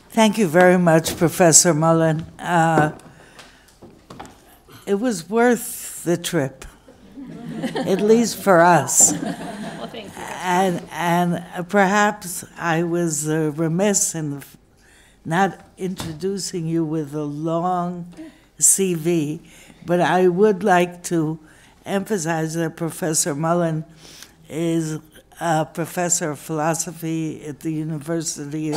Thank you very much, Professor Mulin. It was worth the trip, at least for us. Well, thank you. And perhaps I was remiss in not introducing you with a long CV, but I would like to emphasize that Professor Mulin is a professor of philosophy at the University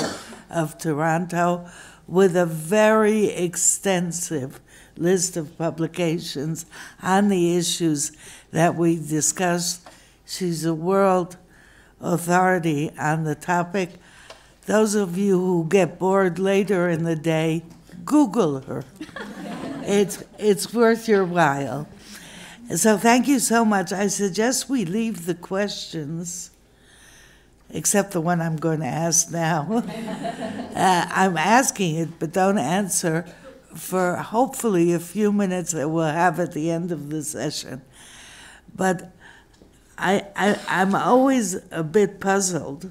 of Toronto with a very extensive list of publications on the issues that we discussed. She's a world authority on the topic. Those of you who get bored later in the day, Google her. It's worth your while. So thank you so much. I suggest we leave the questions, except the one I'm going to ask now. I'm asking it, but don't answer, for hopefully a few minutes that we'll have at the end of the session. But I'm always a bit puzzled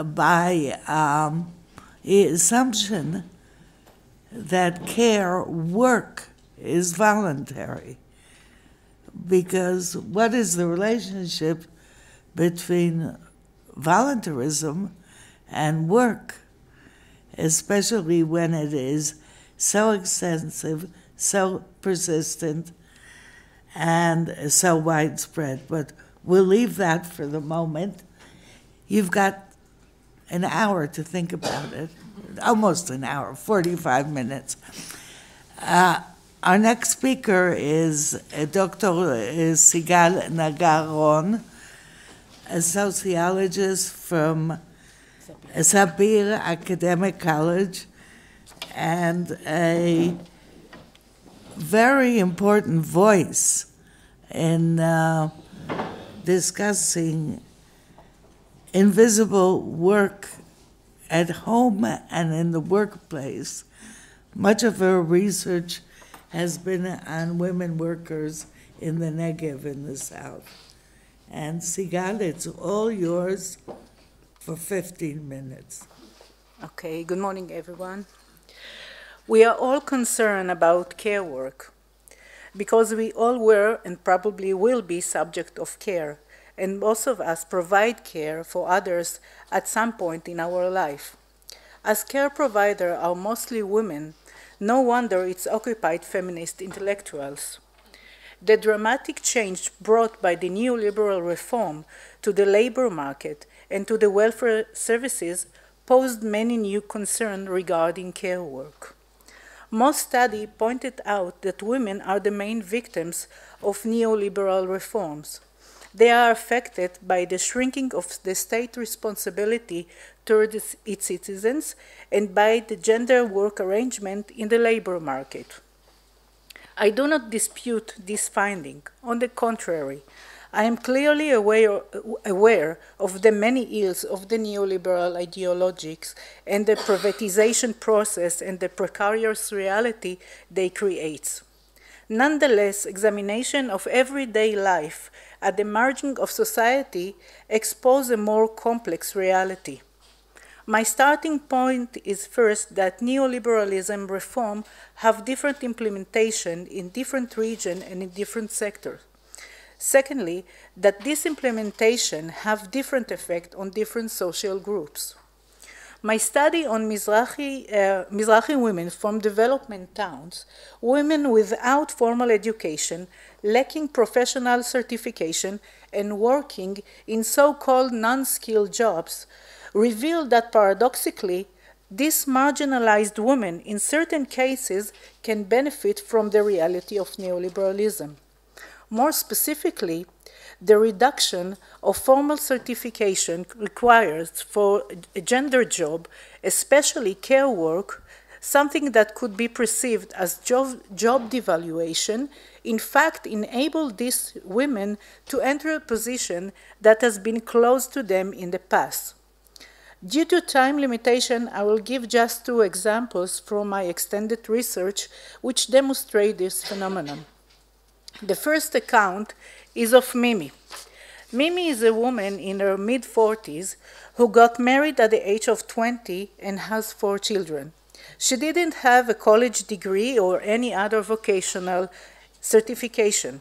by the assumption that care, work, is voluntary. Because what is the relationship between voluntarism and work, especially when it is so extensive, so persistent, and so widespread? But we'll leave that for the moment. You've got an hour to think about it, almost an hour, 45 minutes. Our next speaker is Dr. Sigal Nagar-Ron, a sociologist from Sabir Academic College, and a very important voice in discussing invisible work at home and in the workplace. Much of her research has been on women workers in the Negev in the South. And Sigal, it's all yours for 15 minutes. Okay, good morning, everyone. We are all concerned about care work because we all were and probably will be subject of care, and most of us provide care for others at some point in our life. As care providers are mostly women, no wonder it's occupied feminist intellectuals. The dramatic change brought by the neoliberal reform to the labor market and to the welfare services posed many new concerns regarding care work. Most studies pointed out that women are the main victims of neoliberal reforms. They are affected by the shrinking of the state responsibility toward its citizens and by the gender work arrangement in the labor market. I do not dispute this finding. On the contrary, I am clearly aware of the many ills of the neoliberal ideologies and the privatization process and the precarious reality they create. Nonetheless, examination of everyday life at the margin of society expose a more complex reality. My starting point is first that neoliberalism reform have different implementation in different regions and in different sectors. Secondly, that this implementation have different effect on different social groups. My study on Mizrahi women from development towns, women without formal education, lacking professional certification, and working in so-called non-skilled jobs, revealed that paradoxically, these marginalized women in certain cases can benefit from the reality of neoliberalism. More specifically, the reduction of formal certification requires for a gender job, especially care work, something that could be perceived as job devaluation, in fact enabled these women to enter a position that has been closed to them in the past. Due to time limitation, I will give just two examples from my extended research which demonstrate this phenomenon. The first account is of Mimi. Mimi is a woman in her mid-40s who got married at the age of 20 and has 4 children. She didn't have a college degree or any other vocational certification.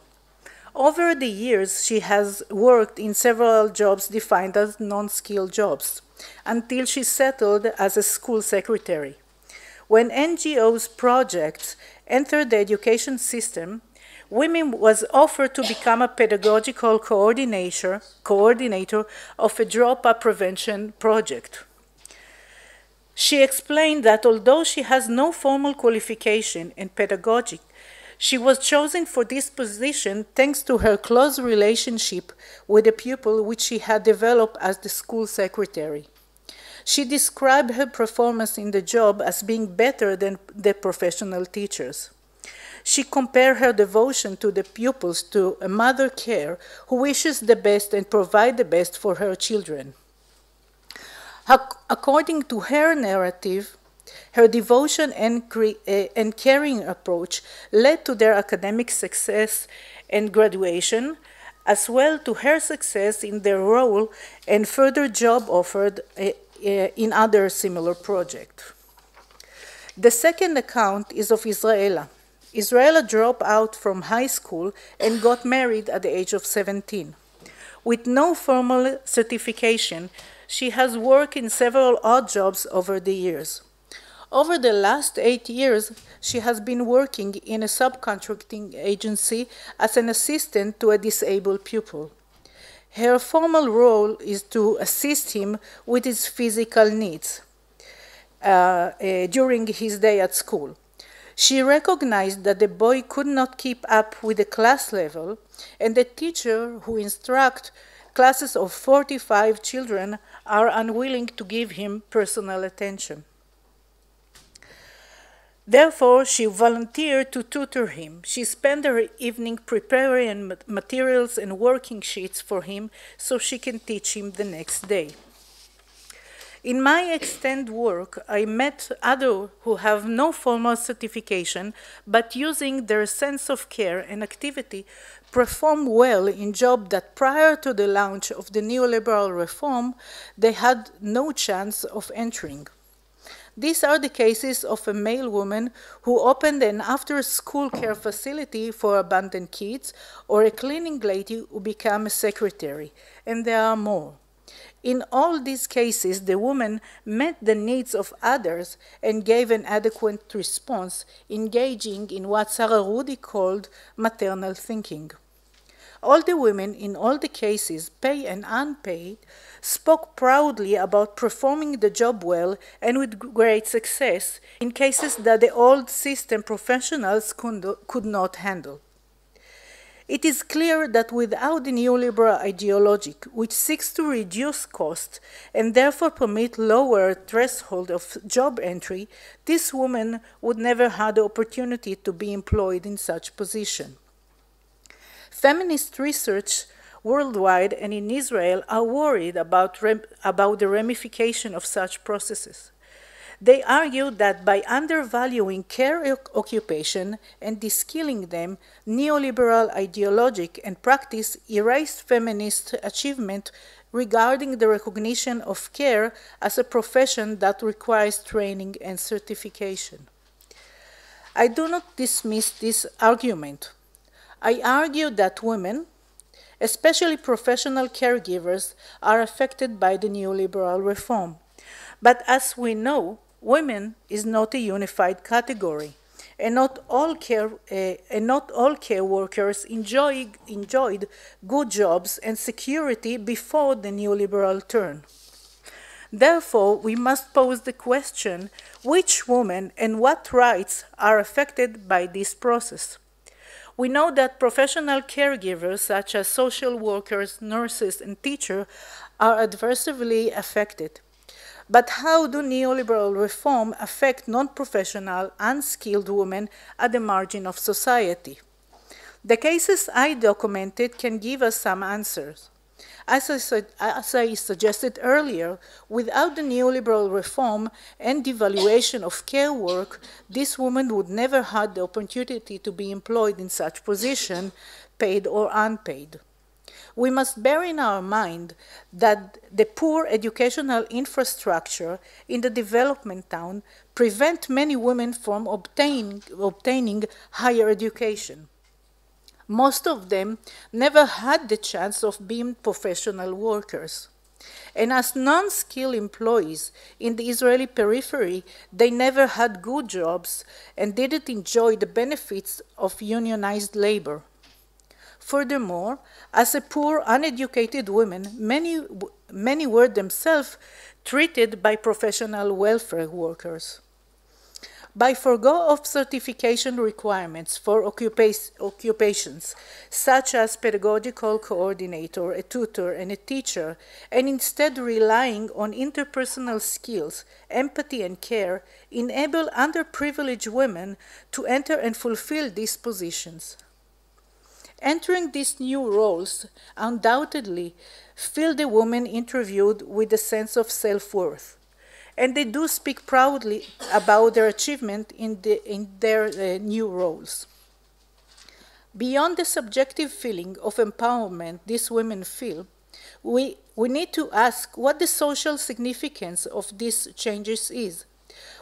Over the years, she has worked in several jobs defined as non-skilled jobs, until she settled as a school secretary. When NGOs projects entered the education system, women was offered to become a pedagogical coordinator of a dropout prevention project. She explained that although she has no formal qualification in pedagogy, she was chosen for this position thanks to her close relationship with the pupil which she had developed as the school secretary. She described her performance in the job as being better than the professional teachers. She compared her devotion to the pupils to a mother care who wishes the best and provides the best for her children. According to her narrative, her devotion and caring approach led to their academic success and graduation, as well to her success in their role and further job offered in other similar projects. The second account is of Israela. Israela dropped out from high school and got married at the age of 17. With no formal certification, she has worked in several odd jobs over the years. Over the last 8 years, she has been working in a subcontracting agency as an assistant to a disabled pupil. Her formal role is to assist him with his physical needs during his day at school. She recognized that the boy could not keep up with the class level, and the teacher who instructs classes of 45 children are unwilling to give him personal attention. Therefore, she volunteered to tutor him. She spent her evening preparing materials and working sheets for him so she can teach him the next day. In my extended work, I met others who have no formal certification, but using their sense of care and activity, perform well in jobs that prior to the launch of the neoliberal reform, they had no chance of entering. These are the cases of a male woman who opened an after-school care facility for abandoned kids, or a cleaning lady who became a secretary, and there are more. In all these cases, the woman met the needs of others and gave an adequate response, engaging in what Sarah Rudy called maternal thinking. All the women in all the cases, paid and unpaid, spoke proudly about performing the job well and with great success in cases that the old system professionals could not handle. It is clear that without the neoliberal ideology, which seeks to reduce costs and therefore permit lower threshold of job entry, this woman would never have the opportunity to be employed in such position. Feminist research worldwide and in Israel are worried about the ramification of such processes. They argue that by undervaluing care occupation and de-skilling them, neoliberal ideology and practice erased feminist achievement regarding the recognition of care as a profession that requires training and certification. I do not dismiss this argument. I argue that women, especially professional caregivers, are affected by the neoliberal reform. But as we know, women is not a unified category, and not all care workers enjoyed good jobs and security before the neoliberal turn. Therefore, we must pose the question, which women and what rights are affected by this process? We know that professional caregivers, such as social workers, nurses, and teachers, are adversely affected. But how do neoliberal reform affect non-professional, unskilled women at the margin of society? The cases I documented can give us some answers. As I suggested earlier, without the neoliberal reform and devaluation of care work, this woman would never have the opportunity to be employed in such position, paid or unpaid. we must bear in our mind that the poor educational infrastructure in the development town prevent many women from obtaining higher education. Most of them never had the chance of being professional workers. And as non-skilled employees in the Israeli periphery, they never had good jobs and didn't enjoy the benefits of unionized labor. Furthermore, as a poor, uneducated women, many were themselves treated by professional welfare workers. By forego of certification requirements for occupations, such as pedagogical coordinator, a tutor, and a teacher, and instead relying on interpersonal skills, empathy, and care, enable underprivileged women to enter and fulfill these positions. Entering these new roles undoubtedly fill the women interviewed with a sense of self-worth. And they do speak proudly about their achievement in their new roles. Beyond the subjective feeling of empowerment these women feel, we need to ask what the social significance of these changes is.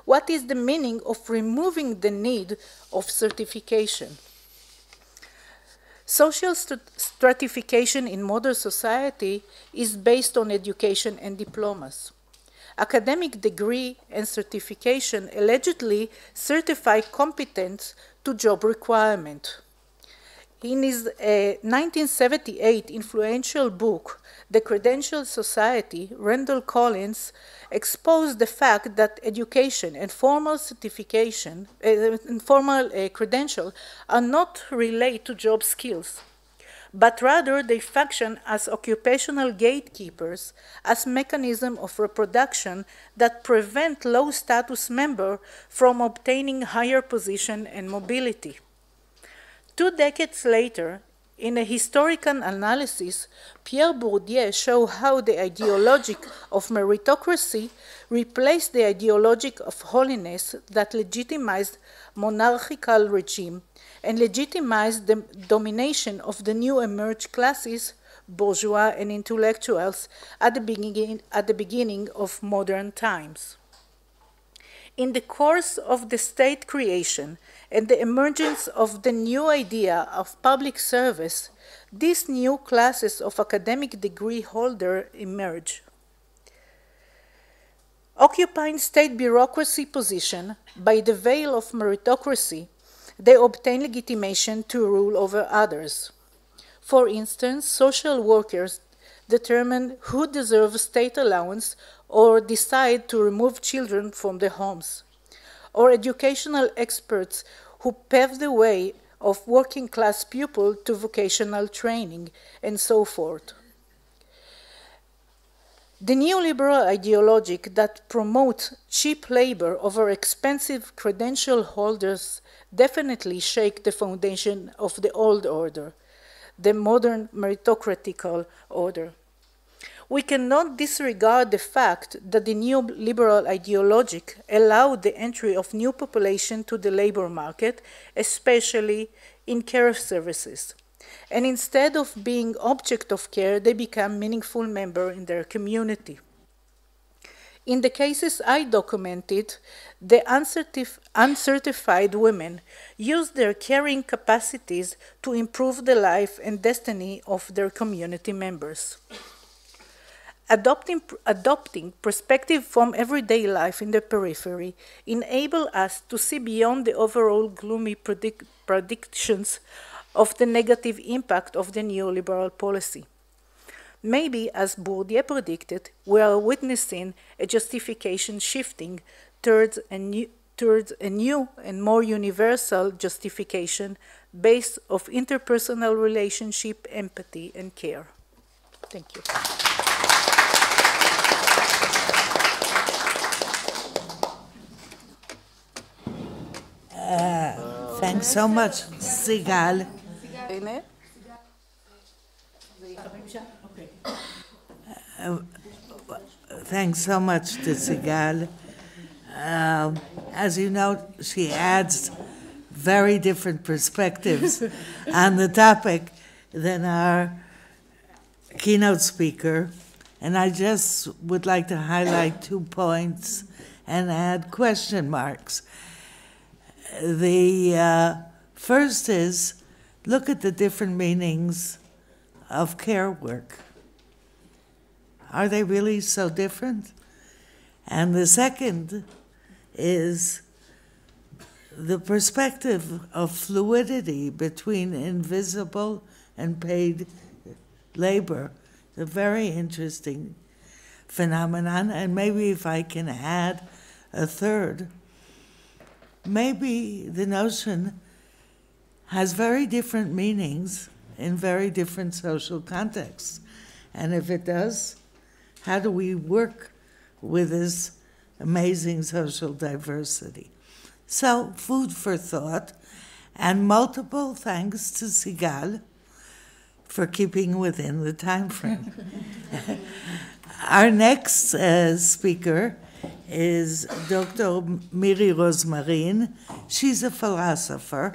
What is the meaning of removing the need of certification? Social stratification in modern society is based on education and diplomas. Academic degree and certification allegedly certify competence to job requirement. In his 1978 influential book, The Credential Society, Randall Collins exposed the fact that education and formal certification, credential are not related to job skills, but rather they function as occupational gatekeepers, as mechanism of reproduction that prevent low-status members from obtaining higher position and mobility. 2 decades later, in a historical analysis, Pierre Bourdieu showed how the ideology of meritocracy replaced the ideology of holiness that legitimized monarchical regime and legitimized the domination of the new emerged classes, bourgeois and intellectuals, at the beginning of modern times. In the course of the state creation and the emergence of the new idea of public service, these new classes of academic degree holders emerge. Occupying state bureaucracy position by the veil of meritocracy, they obtain legitimation to rule over others. For instance, social workers determine who deserves state allowance or decide to remove children from their homes, or educational experts who pave the way of working-class pupils to vocational training, and so forth. The neoliberal ideology that promotes cheap labor over expensive credential holders definitely shake the foundation of the old order, the modern meritocratical order. We cannot disregard the fact that the neoliberal ideology allowed the entry of new population to the labor market, especially in care services. And instead of being object of care, they become meaningful members in their community. In the cases I documented, the uncertified women use their caring capacities to improve the life and destiny of their community members. Adopting perspective from everyday life in the periphery enable us to see beyond the overall gloomy predictions of the negative impact of the neoliberal policy. Maybe, as Bourdieu predicted, we are witnessing a justification shifting towards a new and more universal justification based on interpersonal relationship, empathy, and care. Thank you. Thanks so much, Sigal. Thanks so much to Sigal. As you know, she adds very different perspectives on the topic than our keynote speaker, and I just would like to highlight 2 points and add question marks. The first is, look at the different meanings of care work. Are they really so different? And the second is the perspective of fluidity between invisible and paid labor. It's a very interesting phenomenon, and maybe if I can add a third, maybe the notion has very different meanings in very different social contexts. And if it does, how do we work with this amazing social diversity? So, food for thought, and multiple thanks to Sigal for keeping within the time frame. Our next speaker is Dr. Miri Rosmarin. She's a philosopher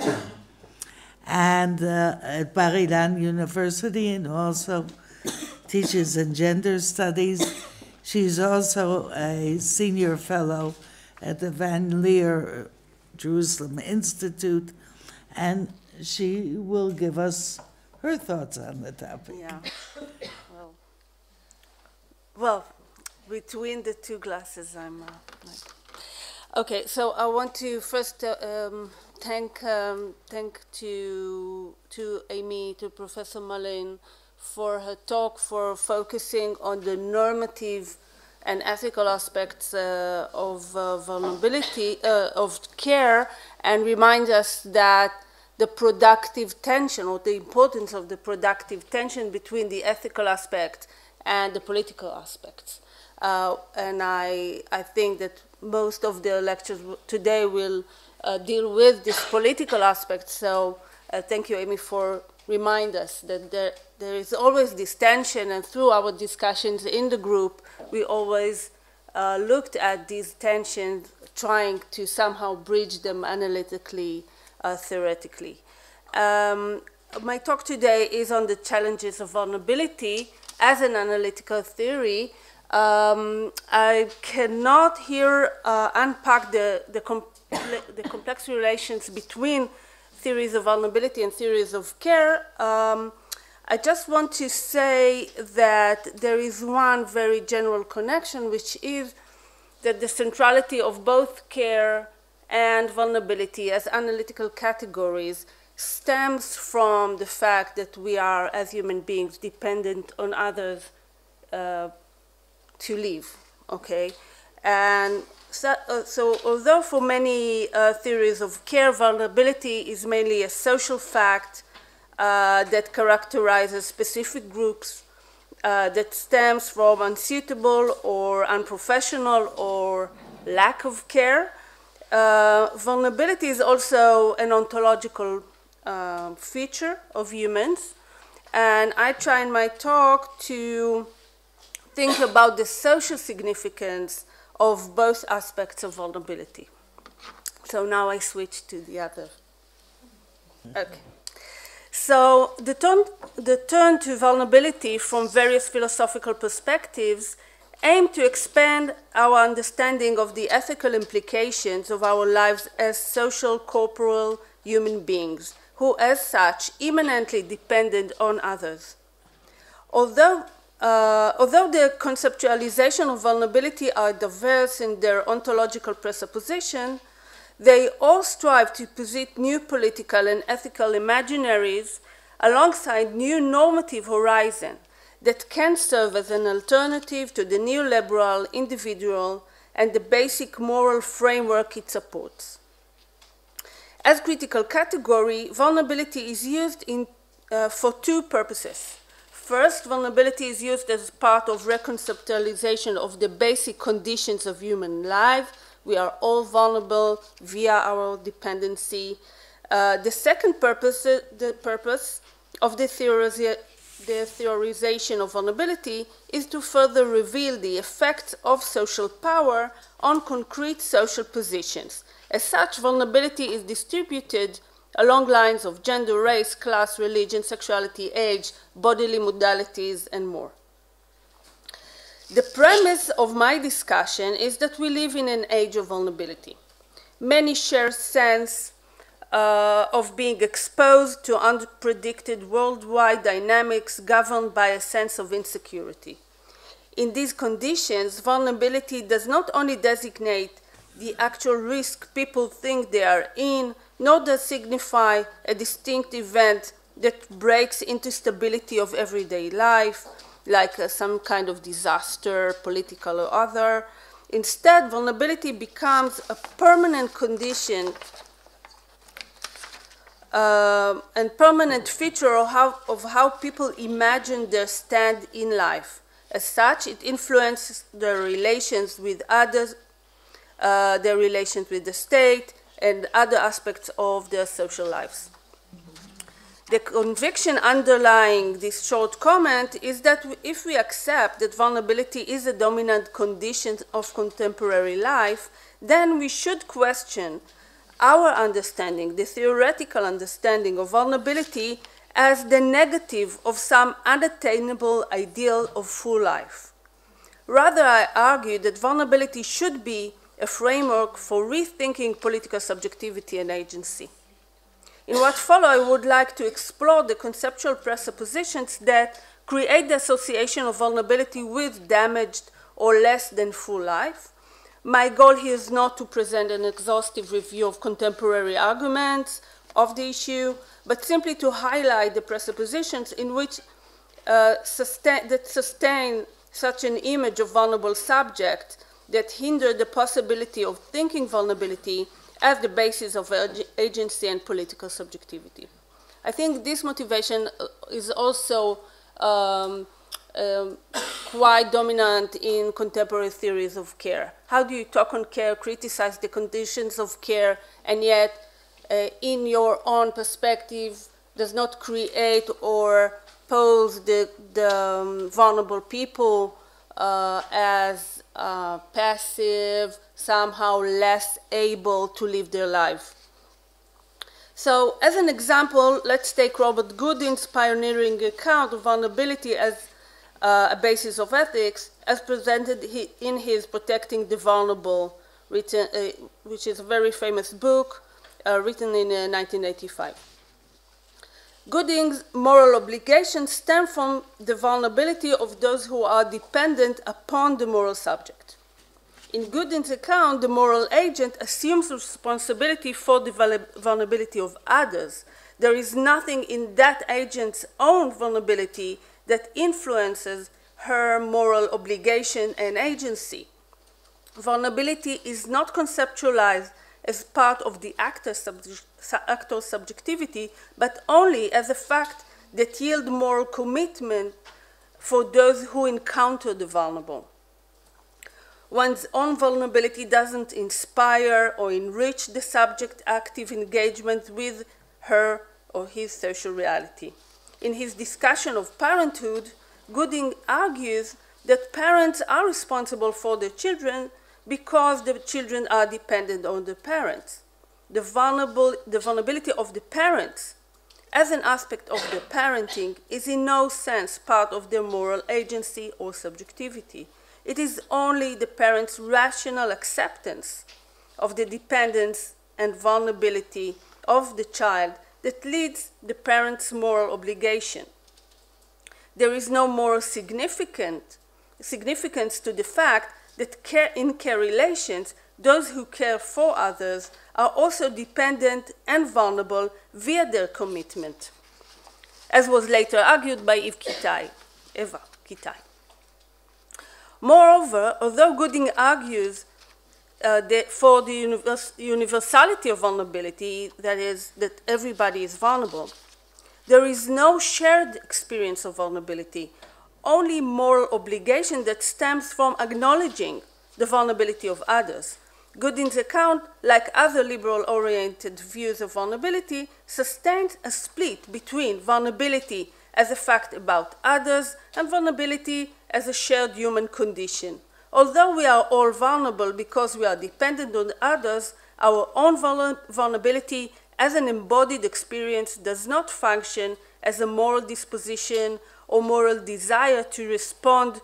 and at Bar-Ilan University, and also teaches in gender studies. She's also a senior fellow at the Van Leer Jerusalem Institute, and she will give us her thoughts on the topic. Yeah. Well, between the 2 glasses, I'm like... Okay, so I want to first thank to Amy, to Professor Mulin, for her talk, for focusing on the normative and ethical aspects of vulnerability, of care, and remind us that the productive tension, or the importance of the productive tension between the ethical aspect and the political aspects. And I think that most of the lectures today will deal with this political aspect. So thank you, Amy, for remind us that there is always this tension, and through our discussions in the group, we always looked at these tensions, trying to somehow bridge them analytically, theoretically. My talk today is on the challenges of vulnerability as an analytical theory. I cannot here unpack the complex relations between theories of vulnerability and theories of care. I just want to say that there is one very general connection, which is that the centrality of both care and vulnerability as analytical categories stems from the fact that we are, as human beings, dependent on others to live, okay? And so although for many theories of care, vulnerability is mainly a social fact that characterizes specific groups, that stems from unsuitable or unprofessional or lack of care, vulnerability is also an ontological feature of humans. And I try in my talk to think about the social significance of both aspects of vulnerability. So now I switch to the other. Okay. So the turn to vulnerability from various philosophical perspectives aim to expand our understanding of the ethical implications of our lives as social, corporal human beings, who as such immanently dependent on others. Although the conceptualization of vulnerability are diverse in their ontological presupposition, they all strive to posit new political and ethical imaginaries alongside new normative horizon that can serve as an alternative to the neoliberal individual and the basic moral framework it supports. As critical category, vulnerability is used for 2 purposes. First, vulnerability is used as part of reconceptualization of the basic conditions of human life. We are all vulnerable via our dependency. The second purpose, the purpose of the theorization of vulnerability is to further reveal the effects of social power on concrete social positions. As such, vulnerability is distributed along lines of gender, race, class, religion, sexuality, age, bodily modalities, and more. The premise of my discussion is that we live in an age of vulnerability. Many share a sense of being exposed to unpredicted worldwide dynamics governed by a sense of insecurity. In these conditions, vulnerability does not only designate the actual risk people think they are in, nor does signify a distinct event that breaks into stability of everyday life, like some kind of disaster, political or other. Instead, vulnerability becomes a permanent condition and permanent feature of how people imagine their stand in life. As such, it influences their relations with others, their relations with the state, and other aspects of their social lives. The conviction underlying this short comment is that if we accept that vulnerability is a dominant condition of contemporary life, then we should question our understanding, the theoretical understanding of vulnerability, as the negative of some unattainable ideal of full life. Rather, I argue that vulnerability should be a framework for rethinking political subjectivity and agency. In what follows, I would like to explore the conceptual presuppositions that create the association of vulnerability with damaged or less than full life. My goal here is not to present an exhaustive review of contemporary arguments of the issue, but simply to highlight the presuppositions in which sustain such an image of vulnerable subject that hinder the possibility of thinking vulnerability as the basis of agency and political subjectivity. I think this motivation is also quite dominant in contemporary theories of care. How do you talk on care, criticize the conditions of care, and yet in your own perspective does not create or pose the vulnerable people as passive, somehow less able to live their life. So as an example, let's take Robert Goodin's pioneering account of vulnerability as a basis of ethics, as presented in his Protecting the Vulnerable, which is a very famous book written in 1985. Gooding's moral obligations stem from the vulnerability of those who are dependent upon the moral subject. In Gooding's account, the moral agent assumes responsibility for the vulnerability of others. There is nothing in that agent's own vulnerability that influences her moral obligation and agency. Vulnerability is not conceptualized as part of the actor's subjectivity, but only as a fact that yields moral commitment for those who encounter the vulnerable. One's own vulnerability doesn't inspire or enrich the subject's active engagement with her or his social reality. In his discussion of parenthood, Gooding argues that parents are responsible for their children because the children are dependent on the parents. The vulnerability of the parents as an aspect of their parenting is in no sense part of their moral agency or subjectivity. It is only the parents' rational acceptance of the dependence and vulnerability of the child that leads the parent's moral obligation. There is no moral significance to the fact that in care relations, those who care for others are also dependent and vulnerable via their commitment, as was later argued by Eva Kitai. Moreover, although Gooding argues for the universality of vulnerability, that is, that everybody is vulnerable, there is no shared experience of vulnerability, only moral obligation that stems from acknowledging the vulnerability of others. Gooding's account, like other liberal-oriented views of vulnerability, sustains a split between vulnerability as a fact about others and vulnerability as a shared human condition. Although we are all vulnerable because we are dependent on others, our own vulnerability as an embodied experience does not function as a moral disposition or moral desire to respond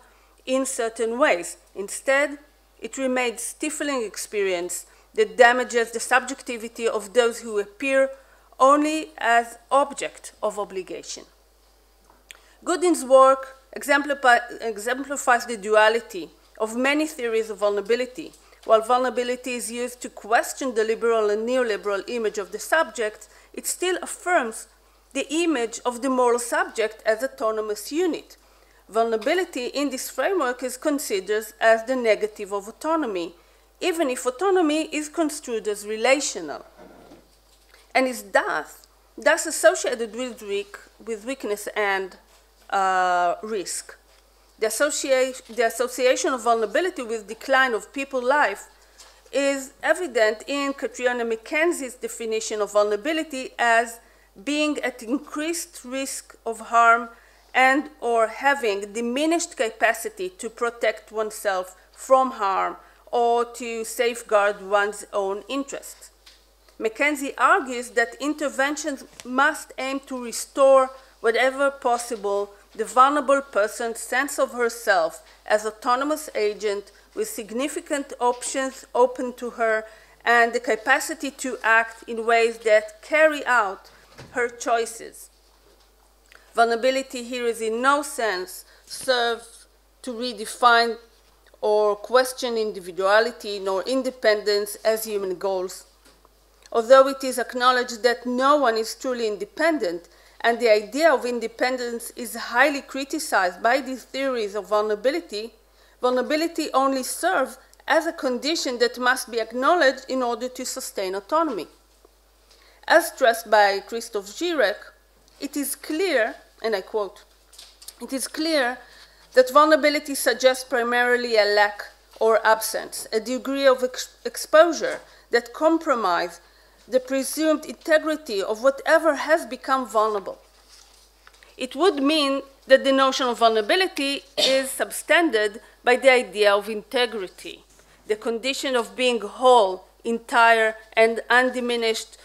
in certain ways. Instead, it remains stifling experience that damages the subjectivity of those who appear only as object of obligation. Goodin's work exemplifies the duality of many theories of vulnerability. While vulnerability is used to question the liberal and neoliberal image of the subject, it still affirms the image of the moral subject as autonomous unit. Vulnerability in this framework is considered as the negative of autonomy, even if autonomy is construed as relational, and is thus associated with weakness and risk. The association of vulnerability with decline of people's life is evident in Catriona Mackenzie's definition of vulnerability as being at increased risk of harm and or having diminished capacity to protect oneself from harm or to safeguard one's own interests. Mackenzie argues that interventions must aim to restore, wherever possible, the vulnerable person's sense of herself as autonomous agent with significant options open to her and the capacity to act in ways that carry out her choices. Vulnerability here is in no sense serves to redefine or question individuality nor independence as human goals. Although it is acknowledged that no one is truly independent, and the idea of independence is highly criticized by these theories of vulnerability, vulnerability only serves as a condition that must be acknowledged in order to sustain autonomy. As stressed by Christoph Gierek, it is clear, and I quote, "It is clear that vulnerability suggests primarily a lack or absence, a degree of exposure that compromise the presumed integrity of whatever has become vulnerable. It would mean that the notion of vulnerability is substandard by the idea of integrity, the condition of being whole, entire, and undiminished,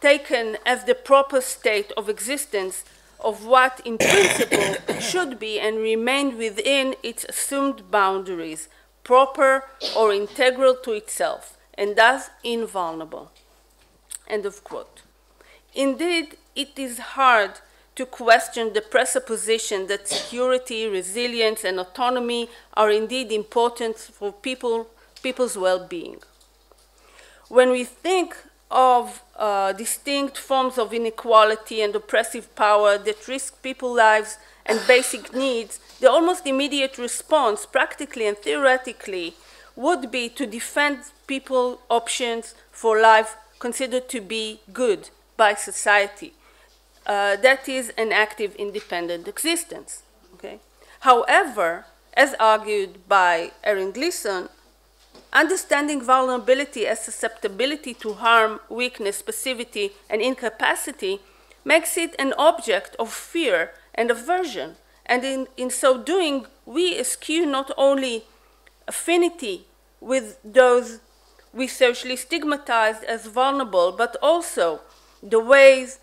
taken as the proper state of existence of what in principle should be and remain within its assumed boundaries, proper or integral to itself, and thus invulnerable." End of quote. Indeed, it is hard to question the presupposition that security, resilience, and autonomy are indeed important for people's well-being. When we think of distinct forms of inequality and oppressive power that risk people's lives and basic needs, the almost immediate response, practically and theoretically, would be to defend people's options for life considered to be good by society. That is an active, independent existence. Okay? However, as argued by Erin Gleason, understanding vulnerability as susceptibility to harm, weakness, passivity, and incapacity makes it an object of fear and aversion. And in so doing, we eschew not only affinity with those we socially stigmatized as vulnerable, but also the ways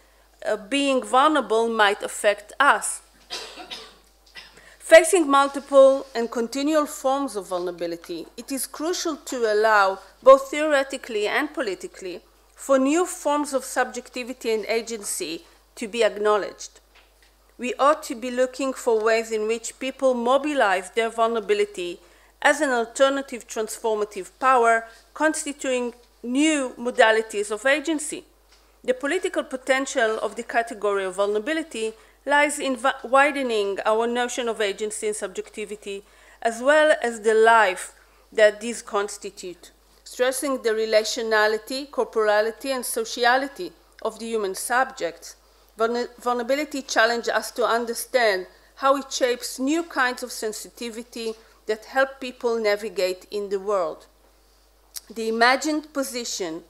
being vulnerable might affect us. Facing multiple and continual forms of vulnerability, it is crucial to allow, both theoretically and politically, for new forms of subjectivity and agency to be acknowledged. We ought to be looking for ways in which people mobilize their vulnerability as an alternative transformative power, constituting new modalities of agency. The political potential of the category of vulnerability lies in widening our notion of agency and subjectivity, as well as the life that these constitute, stressing the relationality, corporality, and sociality of the human subjects. Vulnerability challenges us to understand how it shapes new kinds of sensitivity that help people navigate in the world. The imagined position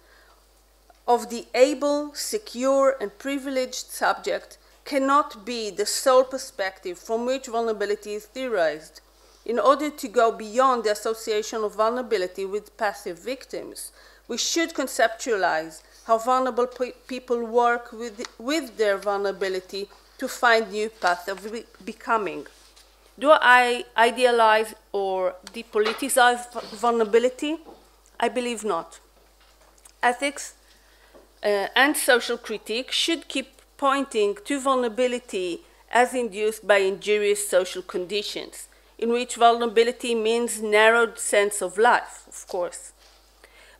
of the able, secure, and privileged subject cannot be the sole perspective from which vulnerability is theorized. In order to go beyond the association of vulnerability with passive victims, we should conceptualize how vulnerable people work with their vulnerability to find new paths of becoming. Do I idealize or depoliticize vulnerability? I believe not. Ethics and social critique should keep pointing to vulnerability as induced by injurious social conditions, in which vulnerability means narrowed sense of life, of course.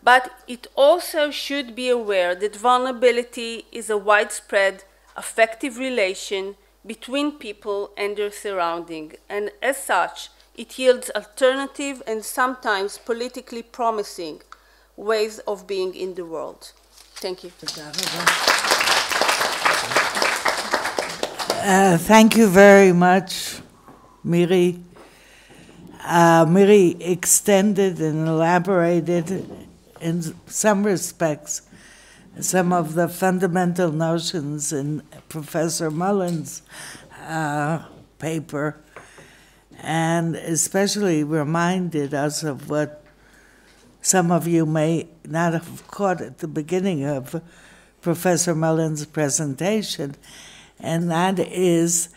But it also should be aware that vulnerability is a widespread, affective relation between people and their surrounding, and as such, it yields alternative and sometimes politically promising ways of being in the world. Thank you. Thank you very much, Miri. Miri extended and elaborated in some respects some of the fundamental notions in Professor Mulin's paper, and especially reminded us of what some of you may not have caught at the beginning of Professor Mulin's presentation, and that is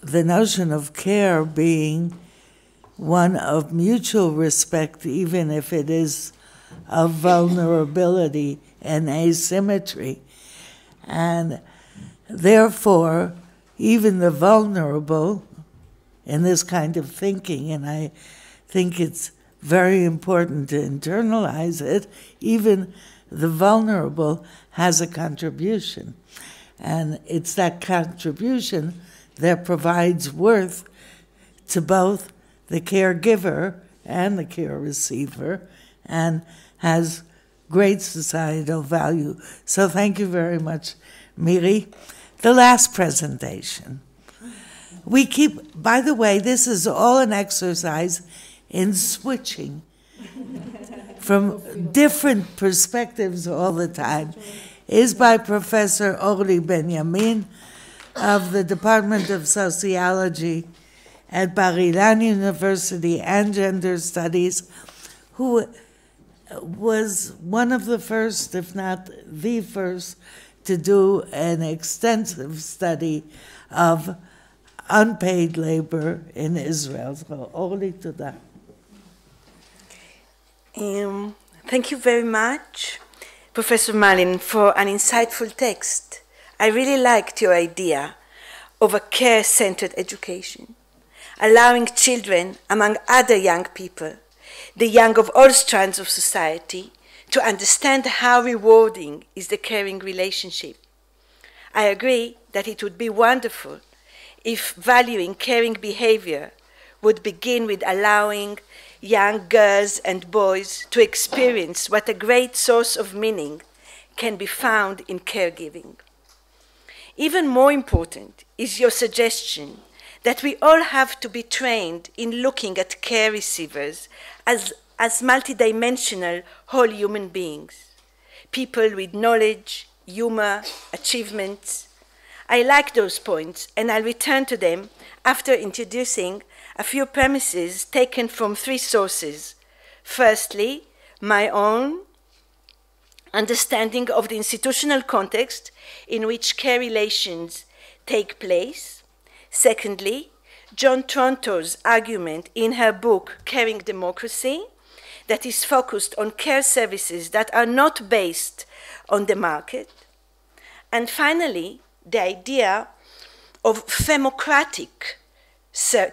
the notion of care being one of mutual respect, even if it is of vulnerability and asymmetry. And therefore, even the vulnerable in this kind of thinking, and I think it's very important to internalize it, even the vulnerable has a contribution. And it's that contribution that provides worth to both the caregiver and the care receiver, and has great societal value. So thank you very much, Miri. The last presentation. We keep, by the way, this is all an exercise in switching from different perspectives all the time, is by Professor Orly Benjamin of the Department of Sociology at Bar-Ilan University and Gender Studies, who was one of the first, if not the first, to do an extensive study of unpaid labor in Israel. So, Orly, toda. Thank you very much, Professor Moullin, for an insightful text. I really liked your idea of a care-centered education, allowing children, among other young people, the young of all strands of society, to understand how rewarding is the caring relationship. I agree that it would be wonderful if valuing caring behavior would begin with allowing young girls and boys to experience what a great source of meaning can be found in caregiving. Even more important is your suggestion that we all have to be trained in looking at care receivers as multidimensional whole human beings, people with knowledge, humor, achievements. I like those points, and I'll return to them after introducing a few premises taken from three sources. Firstly, my own understanding of the institutional context in which care relations take place. Secondly, John Tronto's argument in her book, Caring Democracy, that is focused on care services that are not based on the market. And finally, the idea of femocratic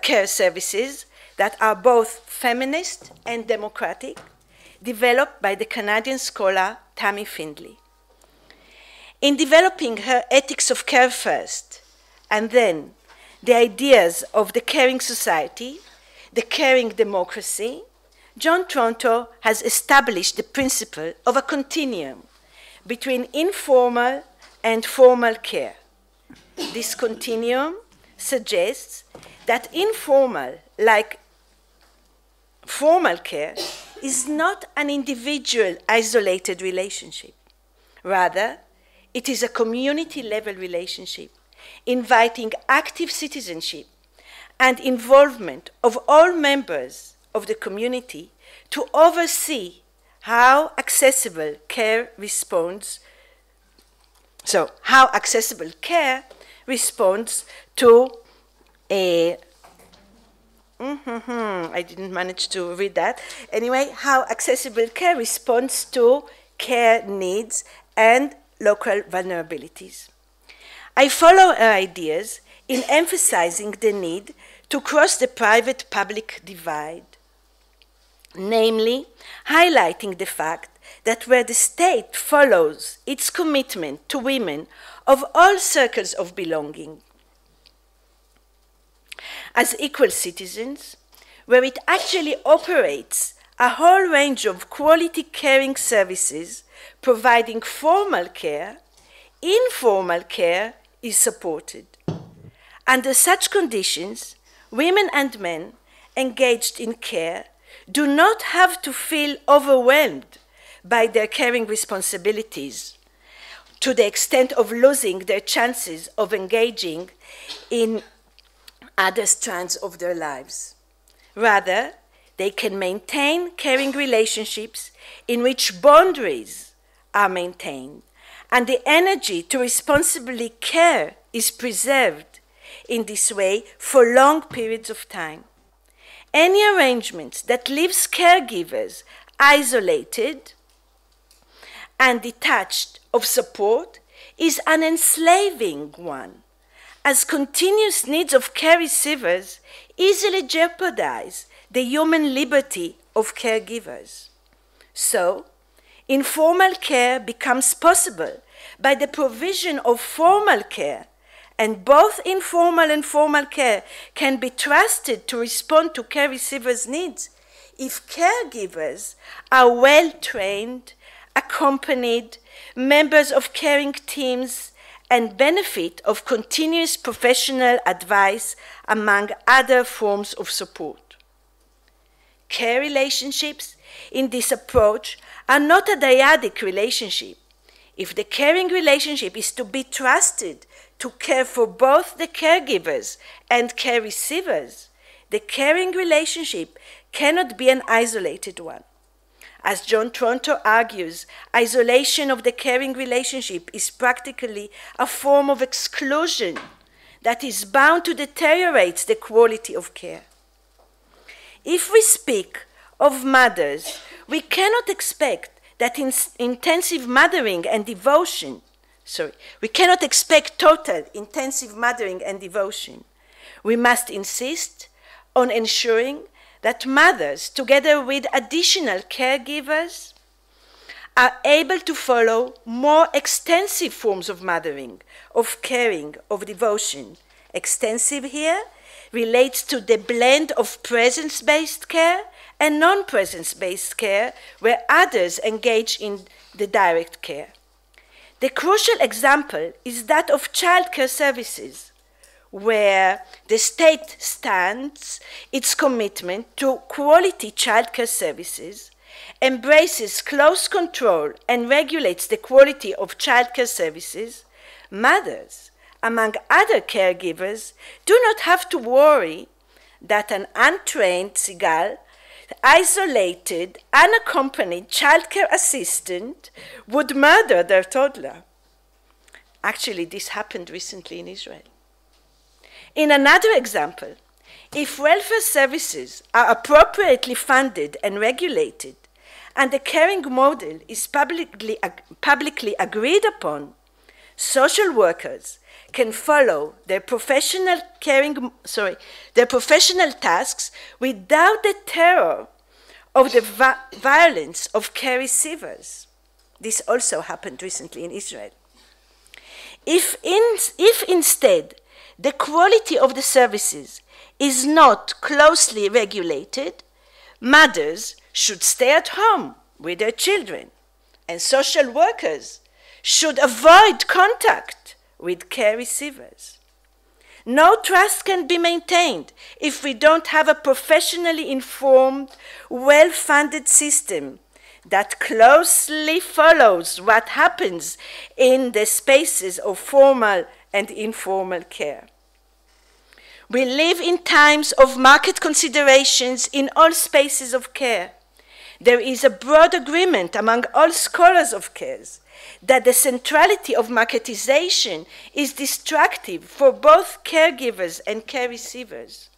care services that are both feminist and democratic, developed by the Canadian scholar Tammy Findley. In developing her Ethics of Care first, and then the ideas of the caring society, the caring democracy, John Tronto has established the principle of a continuum between informal and formal care. This continuum suggests that informal, like formal care, is not an individual isolated relationship. Rather, it is a community-level relationship, inviting active citizenship and involvement of all members of the community to oversee how accessible care responds to a I didn't manage to read that. Anyway, how accessible care responds to care needs and local vulnerabilities. I follow her ideas in emphasizing the need to cross the private-public divide, namely highlighting the fact that where the state follows its commitment to women of all circles of belonging as equal citizens, where it actually operates a whole range of quality caring services providing formal care, informal care is supported. Under such conditions, women and men engaged in care do not have to feel overwhelmed by their caring responsibilities to the extent of losing their chances of engaging in other strands of their lives. Rather, they can maintain caring relationships in which boundaries are maintained and the energy to responsibly care is preserved in this way for long periods of time. Any arrangement that leaves caregivers isolated and detached of support is an enslaving one, as continuous needs of care receivers easily jeopardize the human liberty of caregivers. So, informal care becomes possible by the provision of formal care, and both informal and formal care can be trusted to respond to care receivers' needs if caregivers are well-trained, accompanied, members of caring teams, and benefit of continuous professional advice among other forms of support. Care relationships in this approach are not a dyadic relationship. If the caring relationship is to be trusted to care for both the caregivers and care receivers, the caring relationship cannot be an isolated one. As John Tronto argues, isolation of the caring relationship is practically a form of exclusion that is bound to deteriorate the quality of care. If we speak of mothers, we cannot expect that intensive mothering and devotion, we cannot expect total intensive mothering and devotion. We must insist on ensuring that mothers, together with additional caregivers, are able to follow more extensive forms of mothering, of caring, of devotion. Extensive here relates to the blend of presence-based care and non-presence-based care, where others engage in the direct care. The crucial example is that of childcare services, where the state stands its commitment to quality childcare services, embraces close control and regulates the quality of childcare services. Mothers, among other caregivers, do not have to worry that an untrained Sigal, isolated, unaccompanied childcare assistant would murder their toddler. Actually, this happened recently in Israel. In another example, if welfare services are appropriately funded and regulated, and the caring model is publicly agreed upon, social workers can follow their professional tasks without the terror of the violence of care receivers. This also happened recently in Israel. If instead the quality of the services is not closely regulated, mothers should stay at home with their children, and social workers should avoid contact with care receivers. No trust can be maintained if we don't have a professionally informed, well-funded system that closely follows what happens in the spaces of formal and informal care. We live in times of market considerations in all spaces of care. There is a broad agreement among all scholars of care that the centrality of marketization is destructive for both caregivers and care receivers.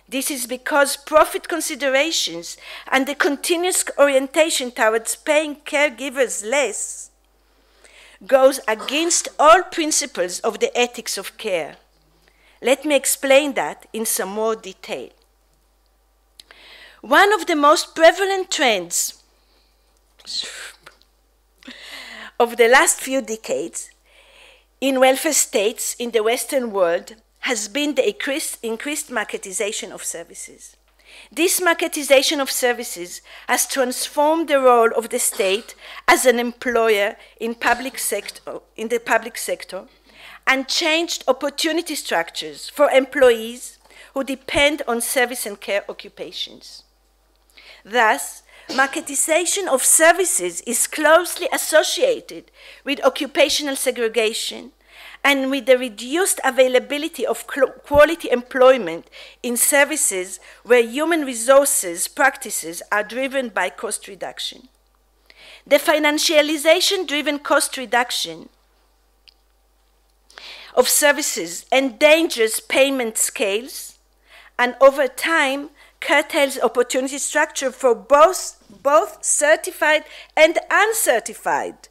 This is because profit considerations and the continuous orientation towards paying caregivers less goes against all principles of the ethics of care. Let me explain that in some more detail. One of the most prevalent trends of the last few decades in welfare states in the Western world has been the increased marketization of services. This marketization of services has transformed the role of the state as an employer in the public sector and changed opportunity structures for employees who depend on service and care occupations. Thus, marketization of services is closely associated with occupational segregation and with the reduced availability of quality employment in services where human resources practices are driven by cost reduction. The financialization-driven cost reduction of services endangers payment scales and over time curtails opportunity structure for both certified and uncertified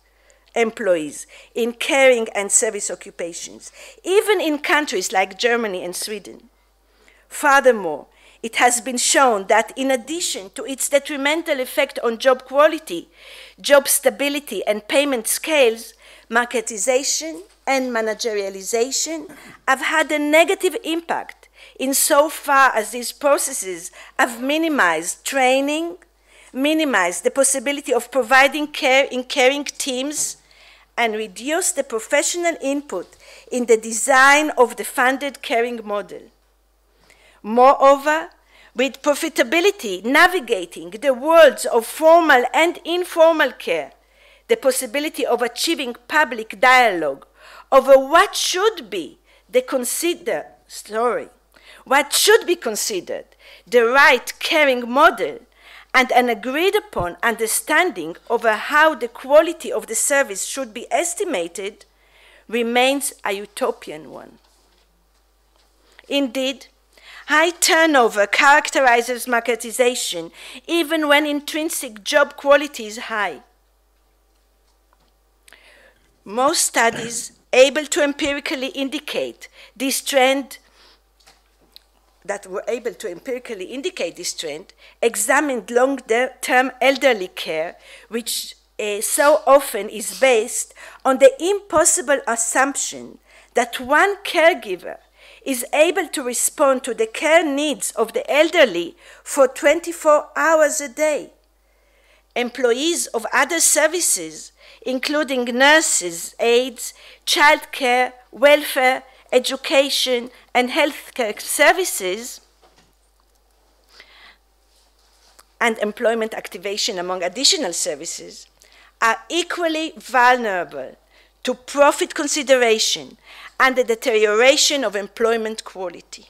employees in caring and service occupations, even in countries like Germany and Sweden. Furthermore, it has been shown that in addition to its detrimental effect on job quality, job stability, and payment scales, marketization and managerialization have had a negative impact insofar as these processes have minimized training, minimized the possibility of providing care in caring teams, and reduced the professional input in the design of the funded caring model. Moreover, with profitability navigating the worlds of formal and informal care, the possibility of achieving public dialogue over what should be considered the right caring model and an agreed upon understanding over how the quality of the service should be estimated remains a utopian one. Indeed, high turnover characterizes marketization even when intrinsic job quality is high. Most studies able to empirically indicate this trend examined long-term elderly care, which so often is based on the impossible assumption that one caregiver is able to respond to the care needs of the elderly for 24 hours a day. Employees of other services, including nurses, aides, childcare, welfare, education, and healthcare services, and employment activation among additional services, are equally vulnerable to profit consideration and the deterioration of employment quality.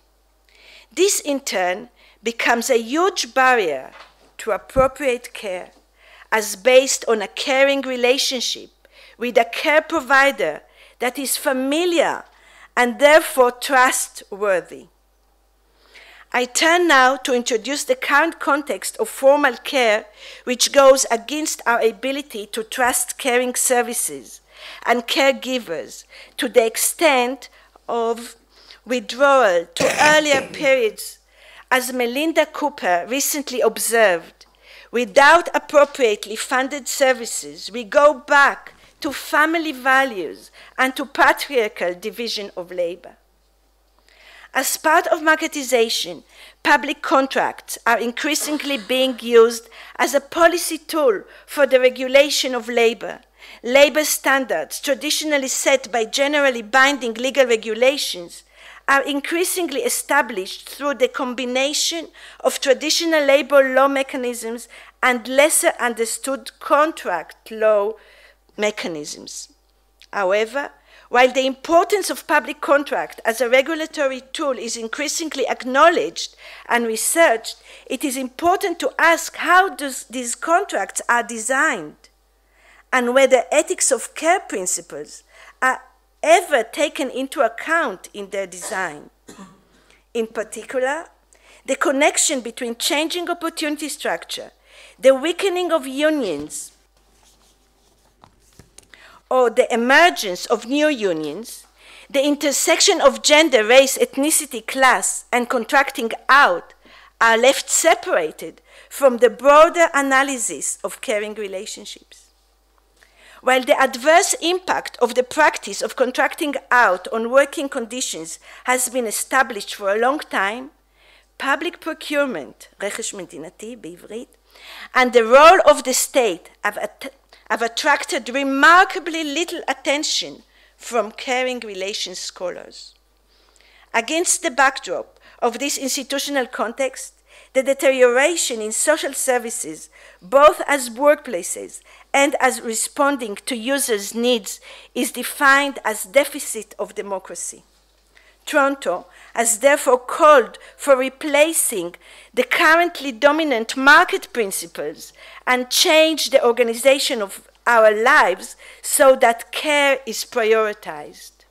This, in turn, becomes a huge barrier to appropriate care, as based on a caring relationship with a care provider that is familiar and therefore trustworthy. I turn now to introduce the current context of formal care, which goes against our ability to trust caring services and caregivers to the extent of withdrawal to earlier periods. As Melinda Cooper recently observed, without appropriately funded services, we go back to family values and to patriarchal division of labor. As part of marketization, public contracts are increasingly being used as a policy tool for the regulation of labor. Labor standards, traditionally set by generally binding legal regulations, are increasingly established through the combination of traditional labor law mechanisms and lesser understood contract law mechanisms. However, while the importance of public contract as a regulatory tool is increasingly acknowledged and researched, it is important to ask how these contracts are designed and whether ethics of care principles are ever taken into account in their design. In particular, the connection between changing opportunity structure, the weakening of unions, or the emergence of new unions, the intersection of gender, race, ethnicity, class, and contracting out are left separated from the broader analysis of caring relationships. While the adverse impact of the practice of contracting out on working conditions has been established for a long time, public procurement, רכש מדינתי בעברית, and the role of the state have attracted remarkably little attention from caring relations scholars. Against the backdrop of this institutional context, the deterioration in social services, both as workplaces and as responding to users' needs, is defined as deficit of democracy. Toronto has therefore called for replacing the currently dominant market principles and change the organization of our lives so that care is prioritized.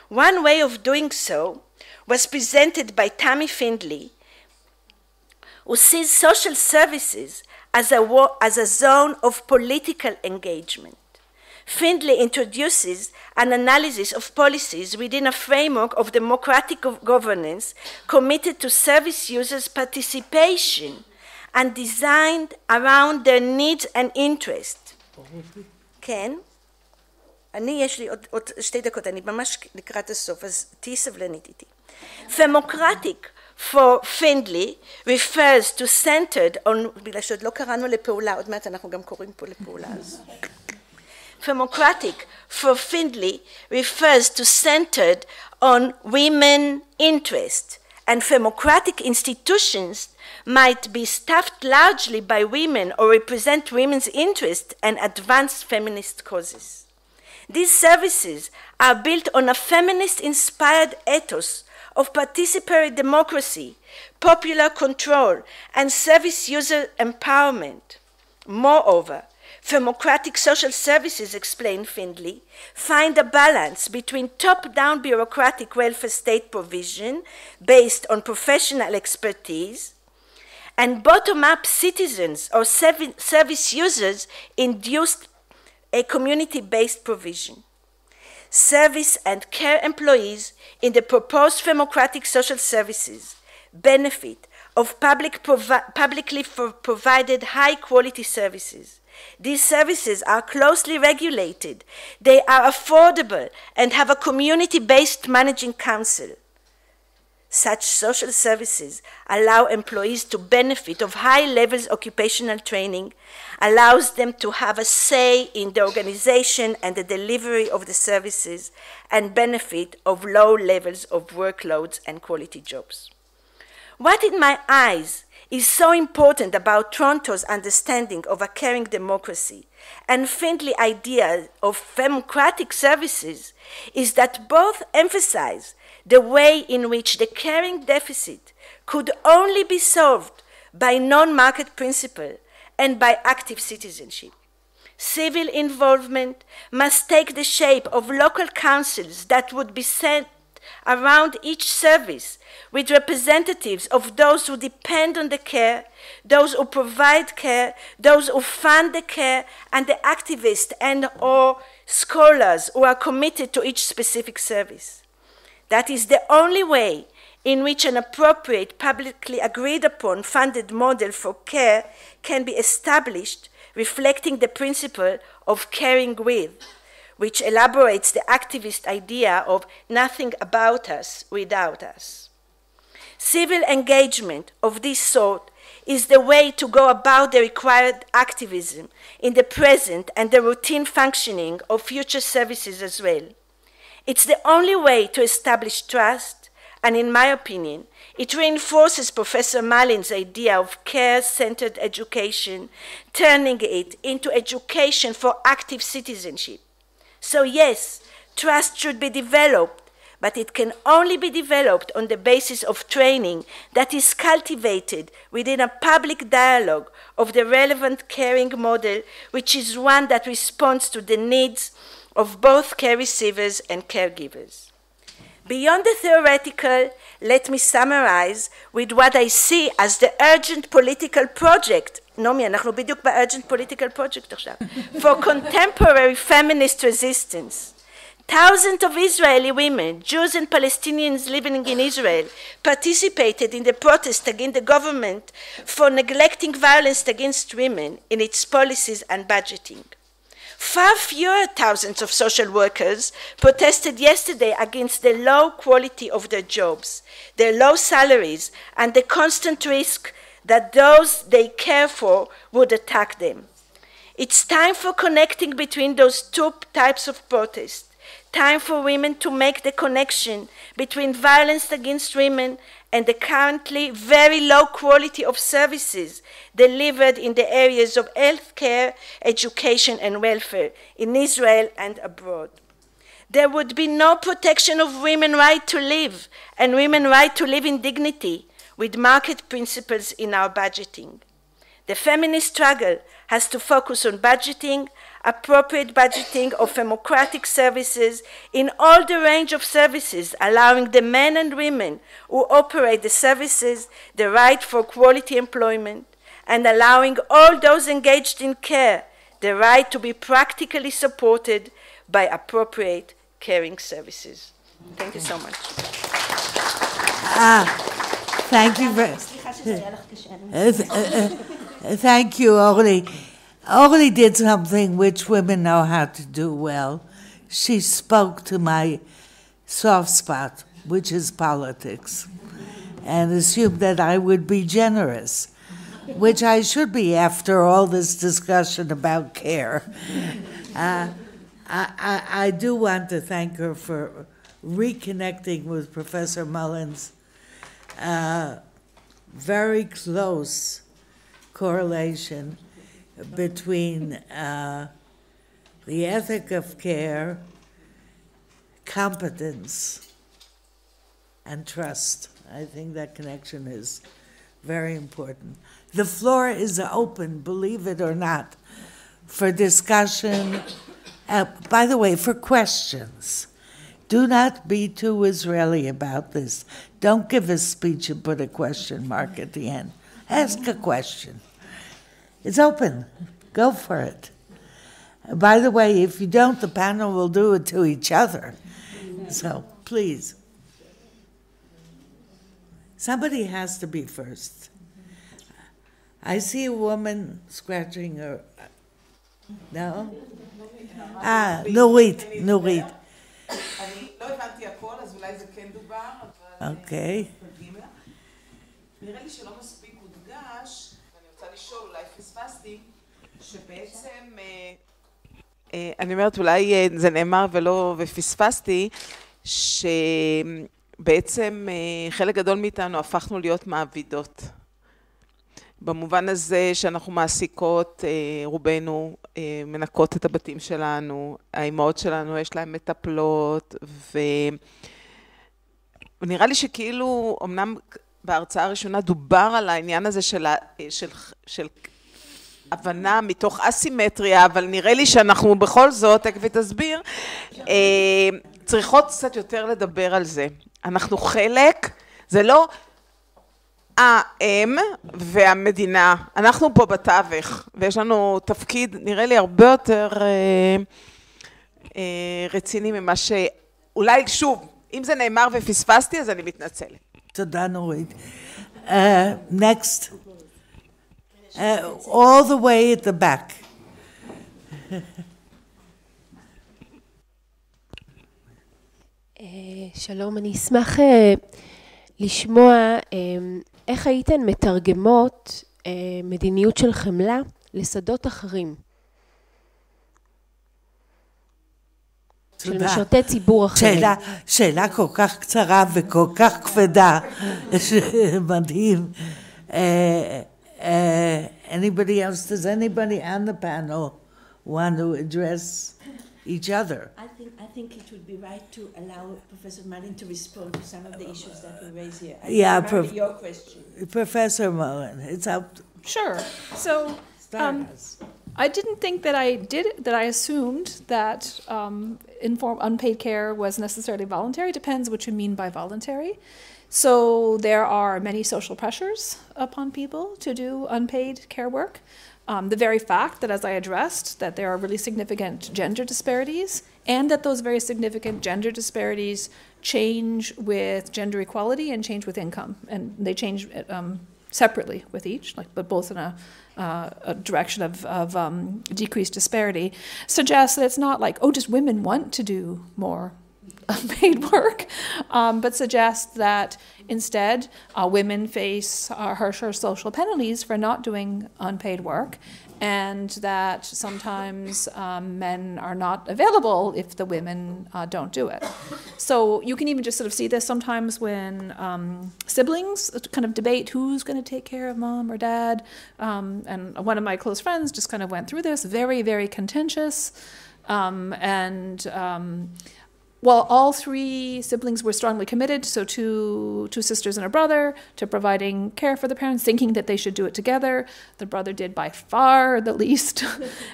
One way of doing so was presented by Tammy Findley, who sees social services as a zone of political engagement. Findley introduces an analysis of policies within a framework of democratic governance committed to service users' participation and designed around their needs and interests. כן? יש לי עוד 2 דקות, אני ממש לקראת הסוף, אז תהי סבלנית איתי. Democratic for Findley refers to centered on, בגלל שעוד לא קראנו לפעולה, עוד מעט אנחנו גם קוראים פה לפעולה הזו. Democratic for Findley refers to centered on women interest, and democratic institutions might be staffed largely by women or represent women's interest and advance feminist causes. These services are built on a feminist-inspired ethos of participatory democracy, popular control, and service user empowerment. Moreover, democratic social services, explained Findley, find a balance between top-down bureaucratic welfare state provision based on professional expertise and bottom-up citizens or service users induced a community-based provision. Service and care employees in the proposed democratic social services benefit of publicly provided high-quality services. These services are closely regulated. They are affordable and have a community-based managing council. Such social services allow employees to benefit of high levels of occupational training, allows them to have a say in the organization and the delivery of the services, and benefit of low levels of workloads and quality jobs. What in my eyes is so important about Toronto's understanding of a caring democracy and Findley's idea of democratic services is that both emphasize the way in which the caring deficit could only be solved by non-market principle and by active citizenship. Civil involvement must take the shape of local councils that would be sent around each service with representatives of those who depend on the care, those who provide care, those who fund the care, and the activists and or scholars who are committed to each specific service. That is the only way in which an appropriate, publicly agreed upon funded model for care can be established, reflecting the principle of caring with, which elaborates the activist idea of nothing about us without us. Civil engagement of this sort is the way to go about the required activism in the present and the routine functioning of future services as well. It's the only way to establish trust, and in my opinion, it reinforces Professor Mulin's idea of care-centered education, turning it into education for active citizenship. So yes, Trust should be developed, but it can only be developed on the basis of training that is cultivated within a public dialogue of the relevant caring model, which is one that responds to the needs of both care receivers and caregivers. Beyond the theoretical, let me summarize with what I see as the urgent political project, נעמי, אנחנו בדיוק ב-urgent political project עכשיו, for contemporary feminist resistance. Thousands of Israeli women, Jews and Palestinians living in Israel, participated in the protest against the government for neglecting violence against women in its policies and budgeting. Far fewer thousands of social workers protested yesterday against the low quality of their jobs, their low salaries, and the constant risk that those they care for would attack them. It's time for connecting between those two types of protest. Time for women to make the connection between violence against women and the currently very low quality of services delivered in the areas of healthcare, education, and welfare in Israel and abroad. There would be no protection of women's right to live and women's right to live in dignity with market principles in our budgeting. The feminist struggle has to focus on budgeting, appropriate budgeting of democratic services in all the range of services, allowing the men and women who operate the services the right for quality employment, and allowing all those engaged in care the right to be practically supported by appropriate caring services. Thank you so much. Thank you very thank you, Orly. Orly did something which women know how to do well. She spoke to my soft spot, which is politics, and assumed that I would be generous, which I should be after all this discussion about care. I do want to thank her for reconnecting with Professor Mulin's very close correlation between the ethic of care, competence, and trust. I think that connection is very important. The floor is open, believe it or not, for discussion. By the way, for questions. Do not be too Israeli about this. Don't give a speech and put a question mark at the end. Ask a question. It's open. Go for it. By the way, if you don't, the panel will do it to each other. So, please. Somebody has to be first. I see a woman scratching her... No? נורית. אני לא הבנתי הכל, אז אולי זה כן דובר, אבל... אוקיי. נראה לי שלא מספיק הודגש, ואני רוצה לשאול, אולי פספסתי, שבעצם, אני אומרת, אולי זה נאמר ופספסתי, שבעצם חלק גדול מאיתנו הפכנו להיות מעבידות. במובן הזה שאנחנו מעסיקות, רובנו מנקות את הבתים שלנו, האימהות שלנו יש להם מטפלות, ונראה לי שכאילו, אמנם בהרצאה הראשונה דובר על העניין הזה של הבנה מתוך אסימטריה, אבל נראה לי שאנחנו בכל זאת, תכף תסביר, צריכות קצת יותר לדבר על זה. אנחנו חלק, זה לא... הם והמדינה, אנחנו פה בתווך, ויש לנו תפקיד, נראה לי, הרבה יותר רציני ממה שאולי, שוב, אם זה נאמר ופספסתי, אז אני מתנצלת. תודה נורית. Next. All the way at the back. שלום, אני אשמח לשמוע איך הייתן מתרגמות מדיניות של חמלה לשדות אחרים? של משרתי ציבור אחרים. שאלה כל כך קצרה וכל כך כבדה, מדהים. Anybody else? Does anybody on the panel want to address each other. I think it would be right to allow Professor Mullen to respond to some of the issues that we raise here. Your question. Professor Mullen, it's up. Sure. So I didn't think that I assumed that unpaid care was necessarily voluntary. Depends what you mean by voluntary. So there are many social pressures upon people to do unpaid care work. The very fact that, as I addressed, that there are really significant gender disparities, and that those very significant gender disparities change with gender equality and change with income, and they change separately with each, but both in a direction of decreased disparity, suggests that it's not like, oh, just women want to do more unpaid work, but suggests that instead women face harsher social penalties for not doing unpaid work, and that sometimes men are not available if the women don't do it. So you can even just sort of see this sometimes when siblings kind of debate who's going to take care of mom or dad. And one of my close friends just kind of went through this, very, very contentious. Well, all three siblings were strongly committed, so two sisters and a brother, to providing care for the parents, thinking that they should do it together. The brother did by far the least,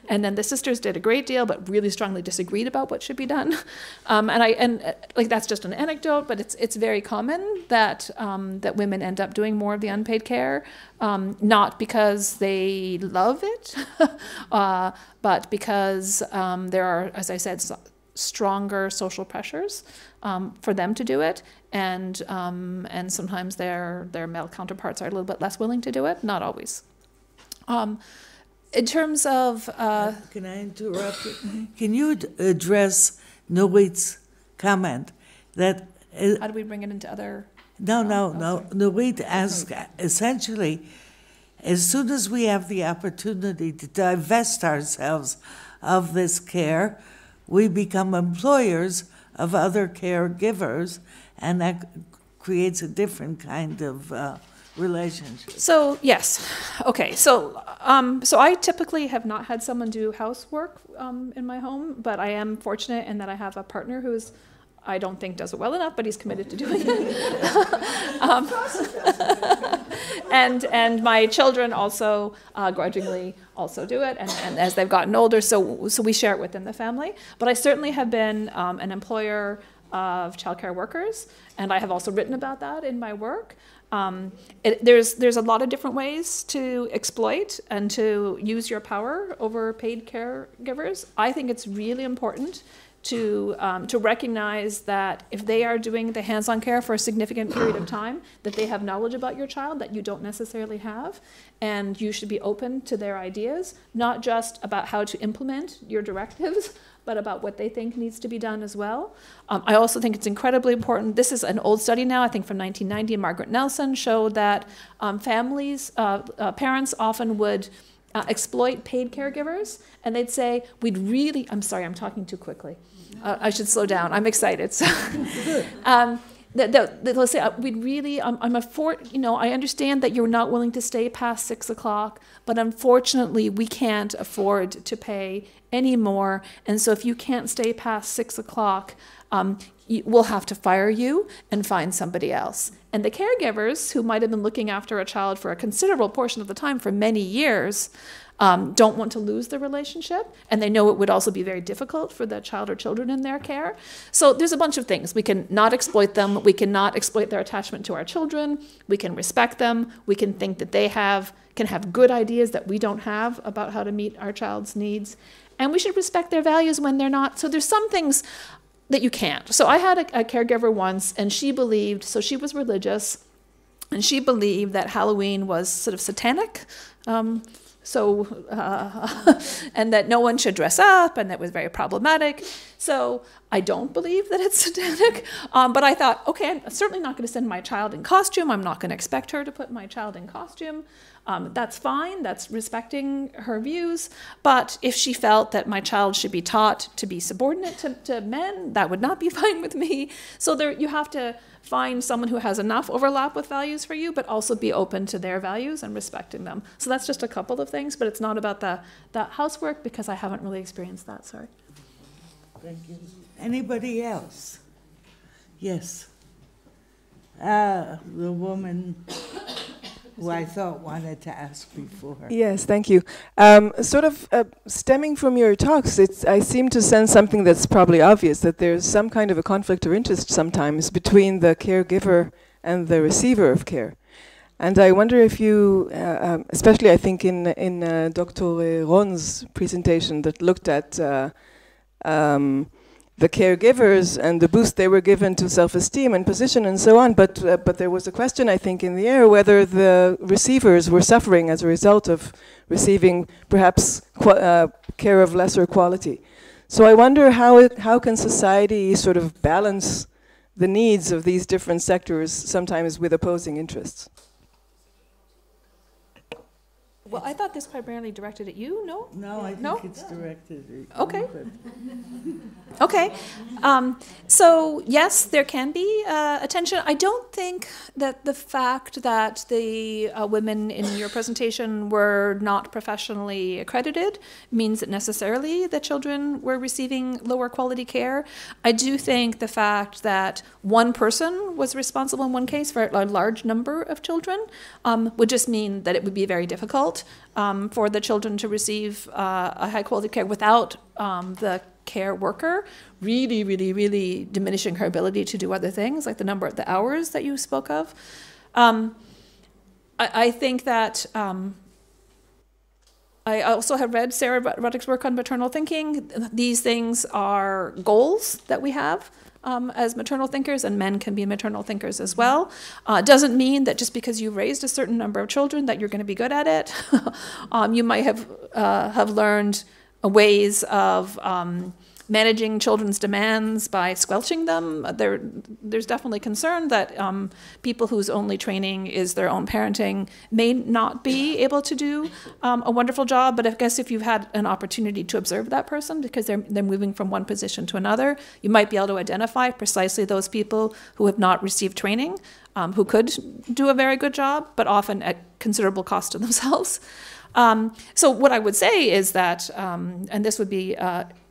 and then the sisters did a great deal, but really strongly disagreed about what should be done. That's just an anecdote, but it's very common that that women end up doing more of the unpaid care, not because they love it, but because there are, as I said, stronger social pressures for them to do it, and sometimes their male counterparts are a little bit less willing to do it. Not always. In terms of can I interrupt you? Can you address Nurit's comment that how do we bring it into other? No. Nurit asked essentially, as soon as we have the opportunity to divest ourselves of this care, we become employers of other caregivers, and that creates a different kind of relationship. So yes, okay. So I typically have not had someone do housework in my home, but I am fortunate in that I have a partner who's, I don't think does it well enough, but he's committed to doing it. And my children also grudgingly also do it, and as they've gotten older, so we share it within the family. But I certainly have been an employer of childcare workers, and I have also written about that in my work. There's a lot of different ways to exploit and to use your power over paid caregivers. I think it's really important to recognize that if they are doing the hands-on care for a significant period of time, that they have knowledge about your child that you don't necessarily have, and you should be open to their ideas, not just about how to implement your directives, but about what they think needs to be done as well. I also think it's incredibly important. This is an old study now, I think from 1990, and Margaret Nelson showed that parents often would exploit paid caregivers, and they'd say, I'm sorry, I'm talking too quickly. I should slow down. I'm excited. So, they'll say, I understand that you're not willing to stay past 6 o'clock, but unfortunately we can't afford to pay any more. And so if you can't stay past 6 o'clock, we'll have to fire you and find somebody else. And the caregivers, who might have been looking after a child for a considerable portion of the time for many years, don't want to lose the relationship, and they know it would also be very difficult for the child or children in their care. So there's a bunch of things. We can not exploit them. We can not exploit their attachment to our children. We can respect them. We can think that they can have good ideas that we don't have about how to meet our child's needs. And we should respect their values when they're not. So there's some things that you can't. So I had a caregiver once, and she was religious, and she believed that Halloween was sort of satanic. And that no one should dress up, and that was very problematic. So I don't believe that it's satanic, but I thought, okay, I'm certainly not going to send my child in costume. I'm not going to expect her to put my child in costume. That's fine. That's respecting her views. But if she felt that my child should be taught to be subordinate to men, that would not be fine with me. So you have to find someone who has enough overlap with values for you, but also be open to their values and respecting them. So that's just a couple of things, but it's not about the housework, because I haven't really experienced that, sorry. Thank you. Anybody else? Yes. The woman who I thought wanted to ask before. Yes, thank you. Stemming from your talks, I seem to sense something that's probably obvious, that there's some kind of a conflict of interest sometimes between the caregiver and the receiver of care. And I wonder if you, especially I think in Dr. Ron's presentation that looked at the caregivers and the boost they were given to self-esteem and position and so on, but there was a question, I think, in the air whether the receivers were suffering as a result of receiving perhaps care of lesser quality. So I wonder how can society sort of balance the needs of these different sectors, sometimes with opposing interests? Well, I thought this primarily directed at you, no? No, I think it's directed at you. Okay. Okay. So, yes, there can be a tension. I don't think that the fact that the women in your presentation were not professionally accredited means that necessarily the children were receiving lower quality care. I do think the fact that one person was responsible in one case for a large number of children would just mean that it would be very difficult for the children to receive a high quality care without the care worker really diminishing her ability to do other things, like the hours that you spoke of. I think that I also have read Sarah Ruddick's work on maternal thinking. These things are goals that we have as maternal thinkers, and men can be maternal thinkers as well. Doesn't mean that just because you've raised a certain number of children that you're going to be good at it. You might have learned ways of managing children's demands by squelching them. There's definitely concern that people whose only training is their own parenting may not be able to do a wonderful job, but I guess if you've had an opportunity to observe that person because they're moving from one position to another, you might be able to identify precisely those people who have not received training, who could do a very good job, but often at considerable cost to themselves. So what I would say is that, and this would be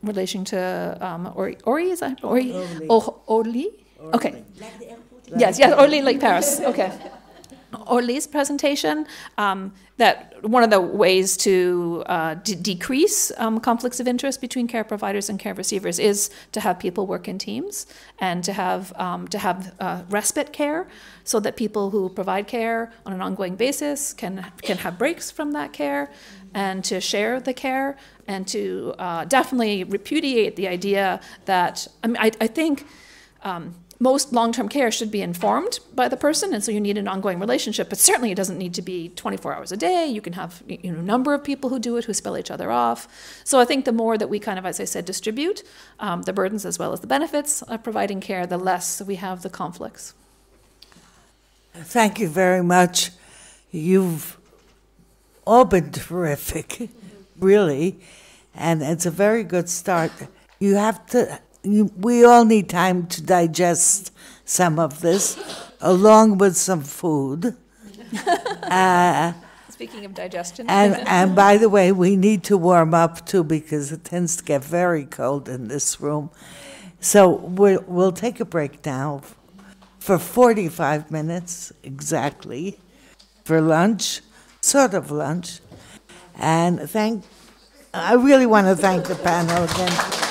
relation to Ori, is that Ori? Orly? Okay. Like the airport? Yes, Orly, like Paris. Okay. Orly's presentation, that one of the ways to decrease conflicts of interest between care providers and care receivers is to have people work in teams and to have respite care, so that people who provide care on an ongoing basis can have breaks from that care, and to share the care, and to definitely repudiate the idea that, I think most long-term care should be informed by the person, and so you need an ongoing relationship, but certainly it doesn't need to be 24 hours a day. You can have a number of people who do it, who spill each other off. So I think the more that we kind of, as I said, distribute the burdens as well as the benefits of providing care, the less we have the conflicts. Thank you very much. You've all been terrific, really, and it's a very good start. You have to... We all need time to digest some of this, along with some food. Speaking of digestion. And by the way, we need to warm up too, because it tends to get very cold in this room. So we'll take a break now for 45 minutes exactly for lunch, sort of lunch. And I really want to thank the panel again.